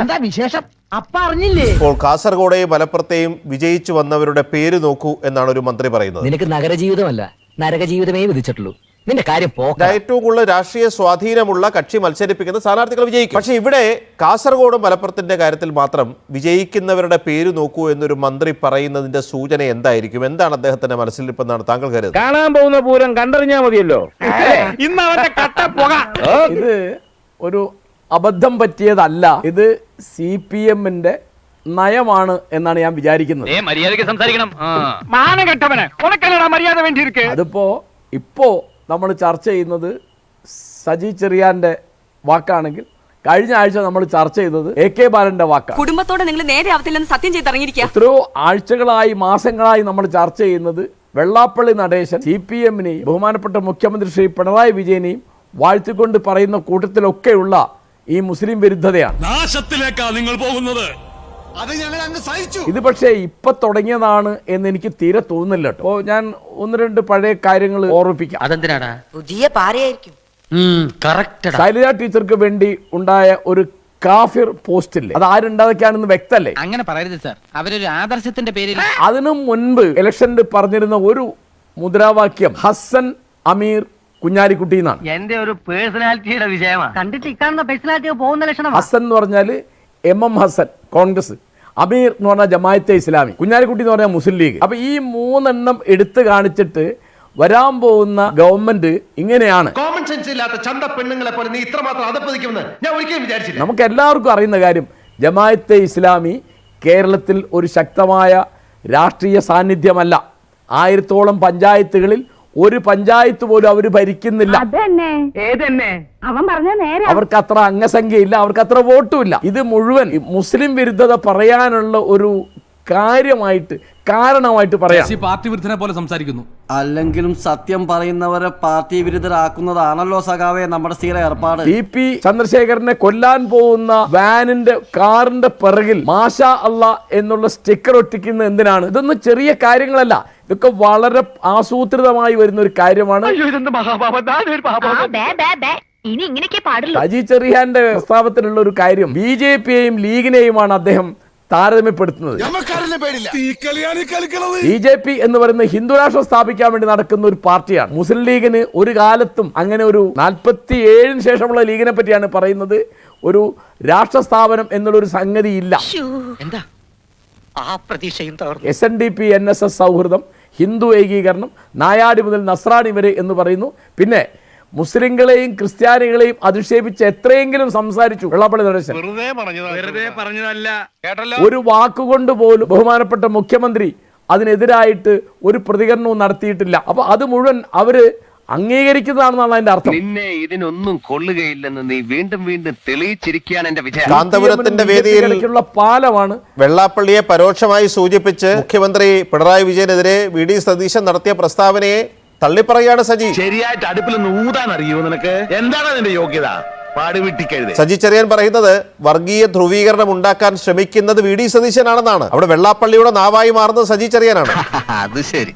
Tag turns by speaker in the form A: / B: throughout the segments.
A: എന്താ വിശേഷം? അപ്പ അറിഞ്ഞില്ലേ?
B: ഇപ്പോൾ കാസർഗോഡെയും മലപ്പുറത്തെയും വിജയിച്ചു വന്നവരുടെ പേര് നോക്കൂ എന്നാണ് ഒരു മന്ത്രി പറയുന്നത്.
A: നിനക്ക് നഗരജീവിതമല്ല നരകജീവിതമേ വിധിച്ചിട്ടുള്ളൂ. നിന്റെ കാര്യം
B: ഏറ്റവും കൂടുതൽ രാഷ്ട്രീയ സ്വാധീനമുള്ള കക്ഷി മത്സരിപ്പിക്കുന്ന സ്ഥാനാർത്ഥികൾ വിജയിക്കും. പക്ഷെ ഇവിടെ കാസർഗോഡ് മലപ്പുറത്തിന്റെ കാര്യത്തിൽ മാത്രം വിജയിക്കുന്നവരുടെ പേര് നോക്കൂ എന്നൊരു മന്ത്രി പറയുന്നതിന്റെ സൂചന എന്തായിരിക്കും? എന്താണ് അദ്ദേഹത്തിന്റെ മനസ്സിലിരിപ്പെന്നാണ് താങ്കൾ കരുതുന്നത്?
C: കാണാൻ പോകുന്ന പൂരം കണ്ടറിഞ്ഞാ മതിയല്ലോ.
D: ഇത് ഒരു അബദ്ധം പറ്റിയതല്ല, ഇത് CPM-ന്റെ നയമാണ് എന്നാണ് ഞാൻ വിചാരിക്കുന്നത്. അതിപ്പോ നമ്മൾ ചർച്ച ചെയ്യുന്നത് സജി ചെറിയാന്റെ വാക്കാണെങ്കിൽ കഴിഞ്ഞ ആഴ്ച നമ്മൾ ചർച്ച ചെയ്തത് AK ബാലന്റെ വാക്കാണ്.
E: കുടുംബത്തോടെ നിങ്ങൾ നേരെ ആവത്തില്ലെന്ന് സത്യം ചെയ്തിറങ്ങിയിരിക്കുക.
D: എത്രയോ ആഴ്ചകളായി മാസങ്ങളായി നമ്മൾ ചർച്ച ചെയ്യുന്നത് വെള്ളാപ്പള്ളി നടേശൻ CPM-നെയും ബഹുമാനപ്പെട്ട മുഖ്യമന്ത്രി ശ്രീ പിണറായി വിജയനെയും വാഴ്ത്തിക്കൊണ്ട് പറയുന്ന കൂട്ടത്തിലൊക്കെയുള്ള ഈ മുസ്ലിം വിരുദ്ധതയാണ്.
F: നാശത്തിലേക്കാണ് നിങ്ങൾ പോകുന്നത്.
D: ഇത് പക്ഷേ ഇപ്പൊ തുടങ്ങിയതാണ് എന്ന് എനിക്ക് തീരെ തോന്നുന്നില്ല കേട്ടോ. ഞാൻ ഒന്ന് രണ്ട് പഴയ കാര്യങ്ങൾ ഓർമ്മിപ്പിക്കാം.
A: അതെന്തിനാടാ?
E: പുതിയ പാരയായിരിക്കും.
D: ശൈലജ ടീച്ചർക്ക് വേണ്ടി ഉണ്ടായ ഒരു കാഫിർ പോസ്റ്റില്ലേ, അത് ആരുണ്ടാതൊക്കെയാണെന്ന് വ്യക്തല്ലേ?
A: അങ്ങനെ പറയരുത് സാർ, അവരൊരു ആദർശത്തിന്റെ പേരിൽ.
D: അതിനു മുൻപ് ഇലക്ഷനിൽ പറഞ്ഞിരുന്ന ഒരു മുദ്രാവാക്യം ഹസൻ അമീർ കുഞ്ഞാലിക്കുട്ടി എന്നാണ്.
A: എന്റെ ഒരു പേഴ്സണാലിറ്റിയുടെ വിഷയമാണ്. കണ്ടിട്ട് ഇക്കാണുന്ന പേഴ്സണാലിറ്റി പോകുന്ന ലക്ഷണം.
D: ഹസൻ എന്ന് പറഞ്ഞാൽ MM ഹസൻ കോൺഗ്രസ്, അമീർ എന്ന് പറഞ്ഞാൽ ജമാഅത്തെ ഇസ്ലാമി, കുഞ്ഞാലിക്കുട്ടി എന്ന് പറഞ്ഞാൽ മുസ്ലിം ലീഗ്. അപ്പൊ ഈ മൂന്നെണ്ണം എടുത്തു കാണിച്ചിട്ട് വരാൻ പോകുന്ന ഗവൺമെന്റ് ഇങ്ങനെയാണ്.
G: കോമൺ സെൻസ് ഇല്ലാത്ത ചന്ത പെണ്ണുങ്ങളെ പോലെ നീ ഇത്രമാത്രം അതപ്പതിക്കുമെന്ന് ഞാൻ ഒരിക്കലും വിചാരിച്ചില്ല.
D: നമുക്ക് എല്ലാവർക്കും അറിയുന്ന കാര്യം, ജമാഅത്തെ ഇസ്ലാമി കേരളത്തിൽ ഒരു ശക്തമായ രാഷ്ട്രീയ സാന്നിധ്യമല്ല. 1000-ഓളം പഞ്ചായത്തുകളിൽ ഒരു പഞ്ചായത്ത് പോലും അവർ ഭരിക്കുന്നില്ല. അവർക്ക് അത്ര അംഗസംഖ്യയില്ല, അവർക്ക് അത്ര വോട്ടും ഇല്ല. ഇത് മുഴുവൻ മുസ്ലിം വിരുദ്ധത പറയാനുള്ള ഒരു കാരണമായിട്ട് പറയാം.
F: പാർട്ടി വിരുദ്ധനെ പോലെ സംസാരിക്കുന്നു.
H: അല്ലെങ്കിലും സത്യം പറയുന്നവരെ പാർട്ടി വിരുദ്ധരാക്കുന്നതാണല്ലോ സഖാവേ നമ്മുടെ സ്ഥിര ഏർപ്പാട്.
D: TP ചന്ദ്രശേഖരനെ കൊല്ലാൻ പോകുന്ന കാറിന്റെ പിറകിൽ മാഷാ അല്ലാ എന്നുള്ള സ്റ്റിക്കർ ഒട്ടിക്കുന്ന എന്തിനാണ്? ഇതൊന്നും ചെറിയ കാര്യങ്ങളല്ല, ഇതൊക്കെ വളരെ ആസൂത്രിതമായി വരുന്ന ഒരു കാര്യമാണ്. സജി ചെറിയാന്റെ പ്രസ്താവത്തിലുള്ള ഒരു കാര്യം BJP-യെയും ലീഗിനെയുമാണ് അദ്ദേഹം താരതമ്യപ്പെടുത്തുന്നത്. BJP എന്ന് പറയുന്ന ഹിന്ദുരാഷ്ട്രം സ്ഥാപിക്കാൻ വേണ്ടി നടക്കുന്ന ഒരു പാർട്ടിയാണ്. മുസ്ലിം ലീഗിന് ഒരു കാലത്തും അങ്ങനെ ഒരു 47-ന് ശേഷമുള്ള ലീഗിനെ പറ്റിയാണ് പറയുന്നത്, ഒരു രാഷ്ട്ര സ്ഥാപനം എന്നുള്ളൊരു സംഗതി ഇല്ല. SNDP NSS സൗഹൃദം, ഹിന്ദു ഏകീകരണം, നായാടി മുതൽ നസ്രാണി വരെ എന്ന് പറയുന്നു. പിന്നെ മുസ്ലിങ്ങളെയും ക്രിസ്ത്യാനികളെയും അധിക്ഷേപിച്ച് എത്രയെങ്കിലും സംസാരിച്ചു വെള്ളാപ്പള്ളി നടേശൻ. ഒരു വാക്കുകൊണ്ട് പോലും ബഹുമാനപ്പെട്ട മുഖ്യമന്ത്രി അതിനെതിരായിട്ട് ഒരു പ്രതികരണവും നടത്തിയിട്ടില്ല. അപ്പൊ അത് മുഴുവൻ അവര് അംഗീകരിക്കുന്നതാണെന്നാണ് അതിന്റെ അർത്ഥം.
I: നിന്നെ ഇതിനൊന്നും കൊള്ളുകയില്ലെന്ന് നീ വീണ്ടും വീണ്ടും തെളിയിച്ചിരിക്കുകയാണ് എന്റെ വിജയം.
B: കാന്തപുരത്തിന്റെ വേദിയിലുള്ള
D: പാലമാണ്
B: വെള്ളാപ്പള്ളിയെ പരോക്ഷമായി സൂചിപ്പിച്ച് മുഖ്യമന്ത്രി പിണറായി വിജയനെതിരെ VD സതീശൻ നടത്തിയ പ്രസ്താവനയെ തള്ളിപ്പറയാണ് സജി.
G: ശരിയായിട്ട് അടുപ്പിൽ ഊതാൻ അറിയോ നിനക്ക്? എന്താണ് അതിന്റെ യോഗ്യത?
B: സജി ചെറിയാൻ പറയുന്നത് വർഗീയ ധ്രുവീകരണം ഉണ്ടാക്കാൻ ശ്രമിക്കുന്നത് VD സതീശനാണെന്നാണ്. അവിടെ വെള്ളാപ്പള്ളിയുടെ നാവായി മാറുന്നത് സജി ചെറിയാനാണ്.
I: അത് ശരി.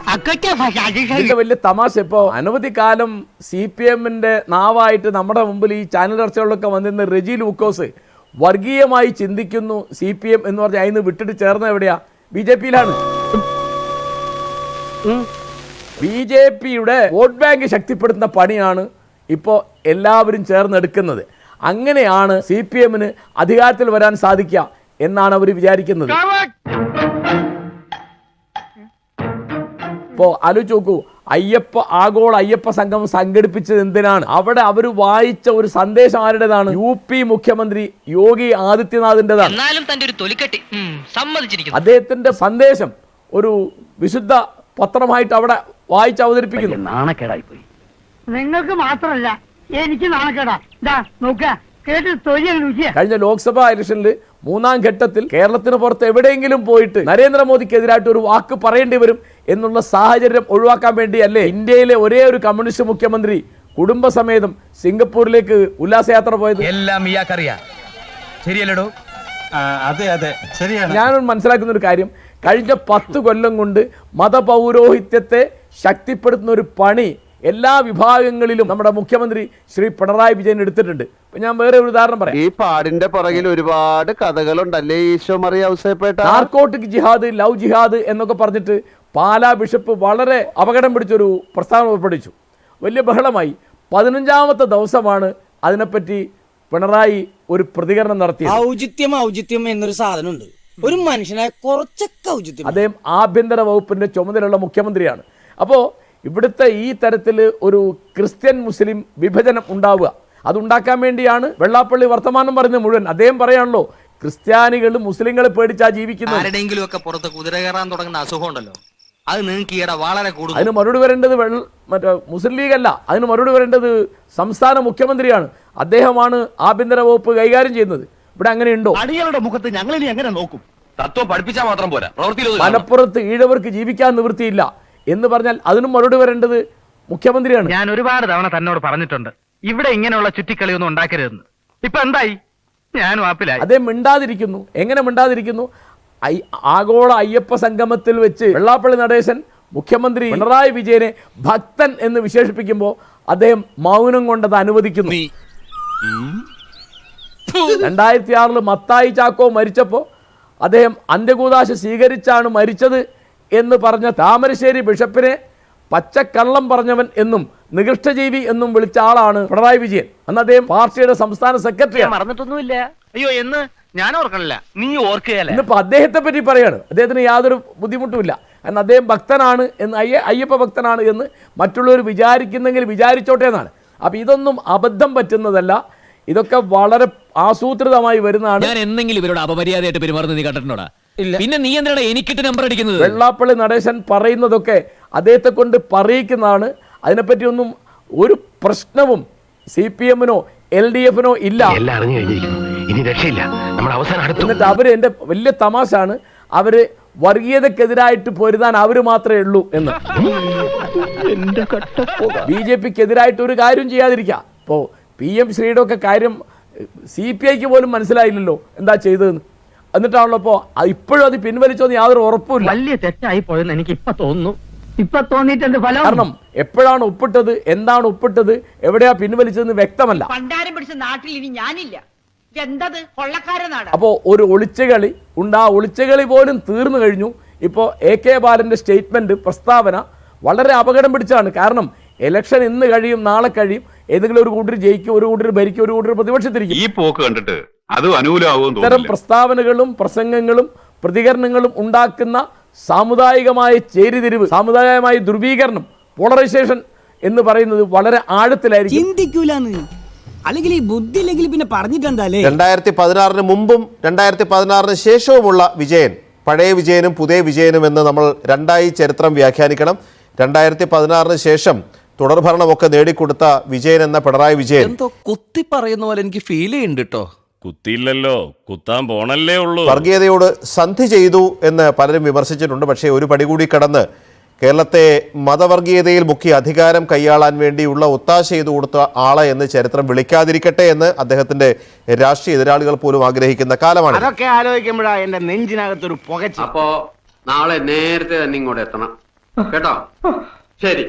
D: വലിയ തമാശ. ഇപ്പോ അനവധി കാലം CPM-ന്റെ നാവായിട്ട് നമ്മുടെ മുമ്പിൽ ഈ ചാനൽ ചർച്ചകളിലൊക്കെ വന്നിരുന്ന റെജി ലൂക്കോസ് വർഗീയമായി ചിന്തിക്കുന്നു CPM എന്ന് പറഞ്ഞാൽ അതിന് വിട്ടിട്ട് ചേർന്ന എവിടെയാ? BJP-യിലാണ്. BJP-യുടെ വോട്ട് ബാങ്ക് ശക്തിപ്പെടുത്തുന്ന പണിയാണ് ഇപ്പോൾ എല്ലാവരും ചേർന്നെടുക്കുന്നത്. അങ്ങനെയാണ് CPM-ന് അധികാരത്തിൽ വരാൻ സാധിക്കുക എന്നാണ് അവർ വിചാരിക്കുന്നത്. ഇപ്പോൾ ആലോചിച്ച് നോക്കൂ, ആഗോള അയ്യപ്പ സംഘം സംഘടിപ്പിച്ചത് എന്തിനാണ്? അവിടെ അവർ വായിച്ച ഒരു സന്ദേശം ആരുടേതാണ്? UP മുഖ്യമന്ത്രി യോഗി ആദിത്യനാഥിൻ്റെതാണ്. അദ്ദേഹത്തിന്റെ സന്ദേശം ഒരു വിശുദ്ധ പത്രമായിട്ട് അവിടെ വായിച്ച് അവതരിപ്പിക്കുന്നു.
A: നാണക്കേടായി പോയി. നിങ്ങൾക്ക് മാത്രമല്ല എനിക്ക് നാണക്കേടാ.
D: കഴിഞ്ഞ ലോക്സഭാ ഇലക്ഷനിൽ 3ാം ഘട്ടത്തിൽ കേരളത്തിന് പുറത്ത് എവിടെയെങ്കിലും പോയിട്ട് നരേന്ദ്രമോദിക്കെതിരായിട്ട് ഒരു വാക്ക് പറയേണ്ടി വരും എന്നുള്ള സാഹചര്യം ഒഴിവാക്കാൻ വേണ്ടിയല്ലേ ഇന്ത്യയിലെ ഒരേ ഒരു കമ്മ്യൂണിസ്റ്റ് മുഖ്യമന്ത്രി കുടുംബസമേതം സിംഗപ്പൂരിലേക്ക് ഉല്ലാസയാത്ര പോയത്?
C: എല്ലാം ശരിയല്ലടോ?
F: അതെ അതെ ശരിയാണ്.
D: ഞാൻ മനസ്സിലാക്കുന്ന ഒരു കാര്യം, കഴിഞ്ഞ 10 കൊല്ലം കൊണ്ട് മതപൗരോഹിത്യത്തെ ശക്തിപ്പെടുത്തുന്ന ഒരു പണി എല്ലാ വിഭാഗങ്ങളിലും നമ്മുടെ മുഖ്യമന്ത്രി ശ്രീ പിണറായി വിജയൻ എടുത്തിട്ടുണ്ട്. ഇപ്പൊ ഞാൻ വേറെ ഒരു ഉദാഹരണം പറയാം.
G: ഈ പാടിന്റെ പുറകിൽ ഒരുപാട് കഥകളുണ്ടല്ലേ ഈശോ മറിയ ഔസേപ്പേട്ട.
D: നാർക്കോട്ടിക് ജിഹാദ്, ലവ് ജിഹാദ് എന്നൊക്കെ പറഞ്ഞിട്ട് പാലാ ബിഷപ്പ് വളരെ അപകടം പിടിച്ചൊരു പ്രസ്താവന പുറപ്പെടുവിച്ചു. വലിയ ബഹളമായി. 15ാമത്തെ ദിവസമാണ് അതിനെപ്പറ്റി പിണറായി ഒരു പ്രതികരണം നടത്തിയത്.
A: ഔചിത്യം എന്നൊരു സാധനമുണ്ട്. ഒരു മനുഷ്യനെ കുറച്ചൊക്കെ ഔചിത്യം.
D: അദ്ദേഹം ആഭ്യന്തര വകുപ്പിന്റെ ചുമതലയുള്ള മുഖ്യമന്ത്രിയാണ്. അപ്പോൾ ഇവിടുത്തെ ഈ തരത്തിൽ ഒരു ക്രിസ്ത്യൻ മുസ്ലിം വിഭജനം ഉണ്ടാവുക, അതുണ്ടാക്കാൻ വേണ്ടിയാണ് വെള്ളാപ്പള്ളി വർത്തമാനം പറയുന്നത് മുഴുവൻ. അദ്ദേഹം പറയാണല്ലോ ക്രിസ്ത്യാനികൾ മുസ്ലിങ്ങളെ പേടിച്ചാ ജീവിക്കുന്നത്.
C: ആരുടെയെങ്കിലും ഒക്കെ പുറത്ത് കുതിര കയറാൻ തുടങ്ങുന്ന അസുഖം ഉണ്ടല്ലോ, അത് നിങ്ങൾക്ക് ഈയിടെ വളരെ കൂടുതൽ.
D: അതിന് മറുപടി വരേണ്ടത് മറ്റേ മുസ്ലിം ലീഗ് അല്ല, അതിന് മറുപടി വരേണ്ടത് സംസ്ഥാന മുഖ്യമന്ത്രിയാണ്. അദ്ദേഹമാണ് ആഭ്യന്തര വകുപ്പ് കൈകാര്യം ചെയ്യുന്നത്. ഇവിടെ അങ്ങനെയുണ്ടോ?
G: അടികളുടെ മുഖത്ത് ഞങ്ങൾ ഇനി എങ്ങനെ നോക്കും?
C: തത്വം പഠിപ്പിച്ചാൽ മാത്രം പോരാ, പ്രവൃത്തിയിൽ
D: മലപ്പുറത്ത് ഈഴവർക്ക് ജീവിക്കാൻ നിവൃത്തിയില്ല എന്ന് പറഞ്ഞാൽ അതിനും മറുപടി വരേണ്ടത് മുഖ്യമന്ത്രിയാണ്.
A: ഞാൻ ഒരുപാട് തവണ തന്നോട് പറഞ്ഞിട്ടുണ്ട് ഇവിടെ ഇങ്ങനെയുള്ള ചുറ്റിക്കളിയൊന്നും ഉണ്ടാക്കരുതെന്ന്. ഇപ്പൊ എന്തായി? ഞാനും ആപ്പിലായി.
D: അദ്ദേഹം മിണ്ടാതിരിക്കുന്നു. എങ്ങനെ മിണ്ടാതിരിക്കുന്നു? ആഗോള അയ്യപ്പ സംഗമത്തിൽ വെച്ച് വെള്ളാപ്പള്ളി നടേശൻ മുഖ്യമന്ത്രി പിണറായി വിജയനെ ഭക്തൻ എന്ന് വിശേഷിപ്പിക്കുമ്പോൾ അദ്ദേഹം മൗനം കൊണ്ടത് അനുവദിക്കുന്നു. 2006 മത്തായി ചാക്കോ മരിച്ചപ്പോൾ അദ്ദേഹം അന്ത്യകൂദാശ സ്വീകരിച്ചാണ് മരിച്ചത് എന്ന് പറഞ്ഞ താമരശ്ശേരി ബിഷപ്പിനെ പച്ചക്കള്ളം പറഞ്ഞവൻ എന്നും നികൃഷ്ടജീവി എന്നും വിളിച്ച ആളാണ് പിണറായി വിജയൻ. അന്ന് അദ്ദേഹം പാർട്ടിയുടെ സംസ്ഥാന സെക്രട്ടറിയാണ്.
A: മറന്നിട്ടൊന്നുമില്ല. അയ്യോ എന്ന് ഞാൻ ഓർക്കണില്ല. നീ ഓർക്കുകയല്ല.
D: ഇന്നിപ്പോ അദ്ദേഹത്തെ പറ്റി പറയാണ്. അദ്ദേഹത്തിന് യാതൊരു ബുദ്ധിമുട്ടുമില്ല. കാരണം അദ്ദേഹം ഭക്തനാണ് എന്ന്, അയ്യപ്പ ഭക്തനാണ് എന്ന് മറ്റുള്ളവർ വിചാരിക്കുന്നെങ്കിൽ വിചാരിച്ചോട്ടെ എന്നാണ്. അപ്പൊ ഇതൊന്നും അബദ്ധം പറ്റുന്നതല്ല. ഇതൊക്കെ വളരെ ആസൂത്രിതമായി വരുന്നതാണ്.
C: ഞാൻ എന്തെങ്കിലും ഇവരോട് അപമര്യാദയായിട്ട് പെരുമാറുന്നത് നീ കണ്ടിട്ടുണ്ടോടാ? പിന്നെ നീ എന്തിനാണ് എനിക്കിട്ട് നമ്പർ അടിക്കുന്നത്?
D: വെള്ളാപ്പള്ളി നടേശൻ പറയുന്നതൊക്കെ അദ്ദേഹത്തെ കൊണ്ട് പറയിക്കുന്നതാണ്. അതിനെപ്പറ്റിയൊന്നും ഒരു പ്രശ്നവും CPM-നോ LDF-നോ ഇല്ല.
I: എല്ലാം അറിഞ്ഞു കഴിഞ്ഞിരിക്കുന്നു, ഇനി രക്ഷയില്ല, നമ്മൾ അവസാനം അടുത്തു.
D: എന്നിട്ട് അവര്, എൻ്റെ വലിയ തമാശാണ്, അവര് വർഗീയതക്കെതിരായിട്ട് പൊരുതാൻ അവര് മാത്രമേ ഉള്ളൂ എന്ന്. BJP-ക്കെതിരായിട്ട് ഒരു കാര്യം ചെയ്യാതിരിക്കുക. ഇപ്പോൾ PM ശ്രീയുടെ ഒക്കെ കാര്യം CPI-ക്ക് പോലും മനസ്സിലായില്ലല്ലോ എന്താ ചെയ്തതെന്ന്. എന്നിട്ടാണല്ലോ ഇപ്പോൾ ഇപ്പോഴും അത് പിൻവലിച്ചോന്ന് യാതൊരു ഉറപ്പുമില്ല.
A: വലിയ തെറ്റായി പോയെന്ന് എനിക്ക് ഇപ്പൊ തോന്നുന്നു. ഇപ്പൊ തോന്നിയിട്ട് എന്ത് ഫലം?
D: കാരണം എപ്പോഴാണ് ഒപ്പിട്ടത്, എന്താണ് ഒപ്പിട്ടത്, എവിടെയാ പിൻവലിച്ചതെന്ന് വ്യക്തമല്ല.
E: പണ്ടാരം പിടിച്ച നാട്ടിൽ ഇനി ഞാനില്ല. എന്തത് കൊള്ളക്കാരനാണ്.
D: അപ്പോൾ ഒരു ഒളിച്ചുകളി ഉണ്ട്. ആ ഒളിച്ചുകളി പോലും തീർന്നു കഴിഞ്ഞു. ഇപ്പോൾ AK ബാലന്റെ സ്റ്റേറ്റ്മെന്റ്, പ്രസ്താവന വളരെ അപകടം പിടിച്ചാണ്. കാരണം ഇലക്ഷൻ ഇന്ന് കഴിയും, നാളെ കഴിയും, ഏതെങ്കിലും ഒരു കൂട്ടർ ജയിക്കും, ഒരു കൂട്ടർ ഭരിക്കും, ഒരു കൂട്ടർ പ്രതിപക്ഷത്തിരിക്കും.
F: ഈ പോക്ക് കണ്ടിട്ട് അത് അനുകൂലമാവും.
D: ഇത്തരം പ്രസ്താവനകളും പ്രസംഗങ്ങളും പ്രതികരണങ്ങളും ഉണ്ടാക്കുന്ന സാമുദായികമായ ചേരിതിരിവ്, സാമുദായികമായ ധ്രുവീകരണം, പോളറൈസേഷൻ എന്ന് പറയുന്നത് വളരെ ആഴത്തിലായിരിക്കും.
A: ചിന്തിക്കൂലെന്ന് അല്ലെങ്കിൽ ഈ ബുദ്ധി ഇല്ലെങ്കിൽ പിന്നെ പറഞ്ഞിട്ടെന്താലേ.
B: 2016 മുമ്പും 2016 ശേഷവുമുള്ള വിജയൻ, പഴയ വിജയനും പുതിയ വിജയനും എന്ന് നമ്മൾ രണ്ടായി ചരിത്രം വ്യാഖ്യാനിക്കണം. 2016 ശേഷം തുടർഭരണമൊക്കെ നേടിക്കൊടുത്ത വിജയൻ എന്ന പിണറായി വിജയൻ
H: എന്തോ കുത്തി പറയുന്ന പോലെ എനിക്ക് ഫീൽ ചെയ്യുന്നുണ്ട് കേട്ടോ.
F: കുത്തിയില്ലല്ലോ, കുത്താൻ പോണല്ലേ ഉള്ളൂ.
B: വർഗീയതയോട് സന്ധി ചെയ്തു എന്ന് പലരും വിമർശിച്ചിട്ടുണ്ട്. പക്ഷേ ഒരു പടി കൂടി കടന്ന് കേരളത്തെ മതവർഗീയതയിൽ മുഖ്യ അധികാരം കൈയാളാൻ വേണ്ടിയുള്ള ഒത്താശ ചെയ്തു കൊടുത്ത ആളെ എന്ന് ചരിത്രം വിളിക്കാതിരിക്കട്ടെ എന്ന് അദ്ദേഹത്തിന്റെ രാഷ്ട്രീയ എതിരാളികൾ പോലും ആഗ്രഹിക്കുന്ന കാലമാണ്.
A: അതൊക്കെ ആലോചിക്കുമ്പോഴാ എന്റെ നെഞ്ചിനകത്തൊരു പുകച്ച.
I: അപ്പോ നാളെ നേരത്തെ തന്നെ ഇങ്ങോട്ട് എത്തണം കേട്ടോ. ശരി.